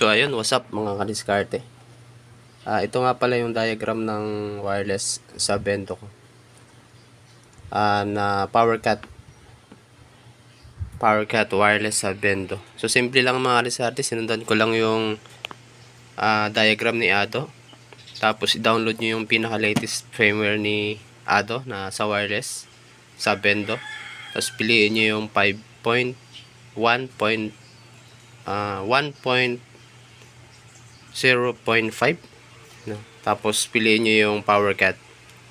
So ayun, what's up mga kadiskarte. Ito nga pala yung diagram ng wireless sa bento ko. Na power cut wireless sa bento. So simple lang mga kadiskarte, sinundan ko lang yung diagram ni Ado. Tapos i-download nyo yung pinaka latest firmware ni Ado na sa wireless sa bento. Tapos piliin nyo yung 0.5. No? Tapos piliin nyo yung power cut.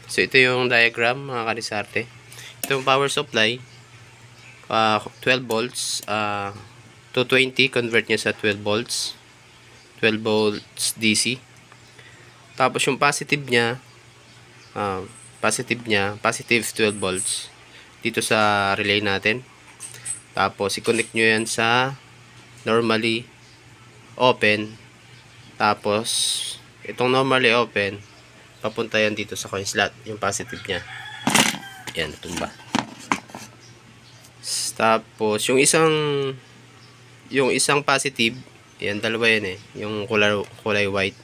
So ito yung diagram mga kadisarte. Ito yung power supply, 12 volts, 220, convert nyo sa 12 volts, 12 volts DC. Tapos yung positive nya, positive 12 volts dito sa relay natin. Tapos i-connect nyo yan sa normally open. Tapos itong normally open, papunta yan dito sa coin slot, yung positive nya. Yan, tumba. Tapos yung isang positive, yan, dalawa yan eh. Yung kulay white,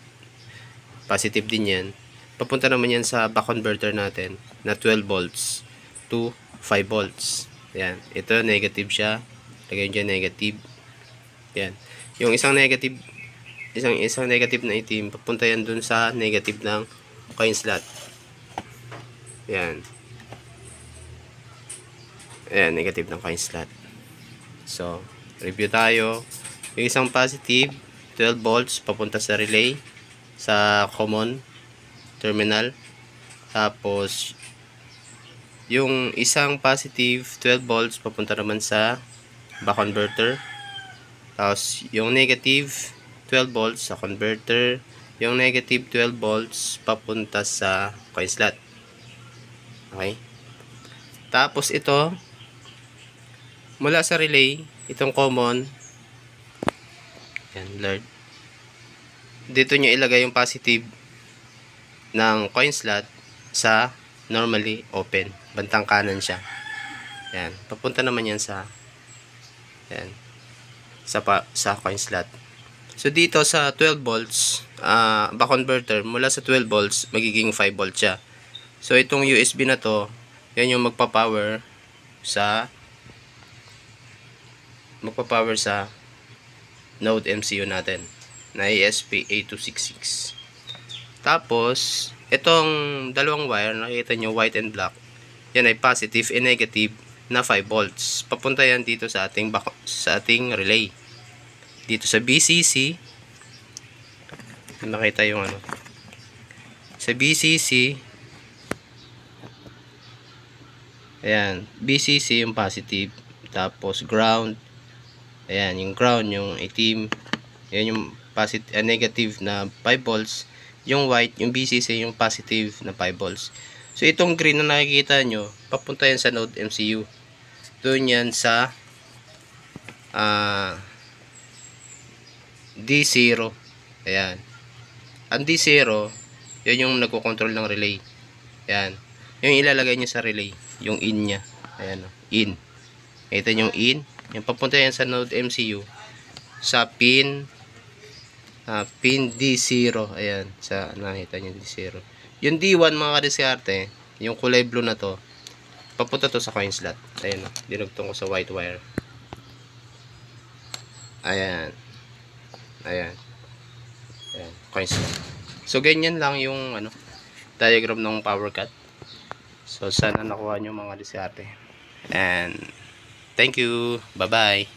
positive din yan. Papunta naman yan sa back converter natin na 12 volts to 5 volts. Yan, ito negative siya. Lagay nyo dyan negative. Yan, yung isang negative na itim, papunta yan dun sa negative ng coin slot. Yan. Ayan, negative ng coin slot. So, review tayo. Yung isang positive, 12 volts, papunta sa relay, sa common terminal. Tapos, yung isang positive, 12 volts, papunta naman sa back converter. Tapos, yung negative, 12 volts sa converter. Yung negative 12 volts, papunta sa coin slot. Okay? Tapos, ito, mula sa relay, itong common, yan, blurred. Dito nyo ilagay yung positive ng coin slot sa normally open. Bantang kanan siya. Yan. Papunta naman yan sa yan, sa coin slot. So dito sa 12 volts, back converter, mula sa 12 volts, magiging 5 volts siya. So itong USB na to, yan yung magpa-power sa Node MCU natin na ESP8266. Tapos itong dalawang wire, nakita nyo white and black, yan ay positive and negative na 5 volts. Papunta yan dito sa ating relay. Dito sa BCC, nakita yung ano, sa BCC, ayan, BCC yung positive, tapos ground, ayan, yung ground, yung itim, ayan yung positive, negative na 5 volts, yung white, yung BCC, yung positive na 5 volts. So itong green na nakikita nyo, papunta yan sa Node MCU. Doon yan sa D0. Ayan. Ang D0, yun yung nagko-control ng relay. Ayan. Yung ilalagay nyo sa relay, yung in nya. Ayan, in. Ito yung in. Yung papunta yan sa Node MCU sa pin D0. Ayan, sa nakita nyo D0. Yung D1 mga kadiskarte, yung kulay blue na to, papunta to sa coin slot. Ayan, dinugtong ko sa white wire. Ayan. Ayan. Ayan, coin slot. So ganyan lang yung ano, diagram ng power cut. So sana nakuha nyo mga diskarte. And thank you. Bye-bye.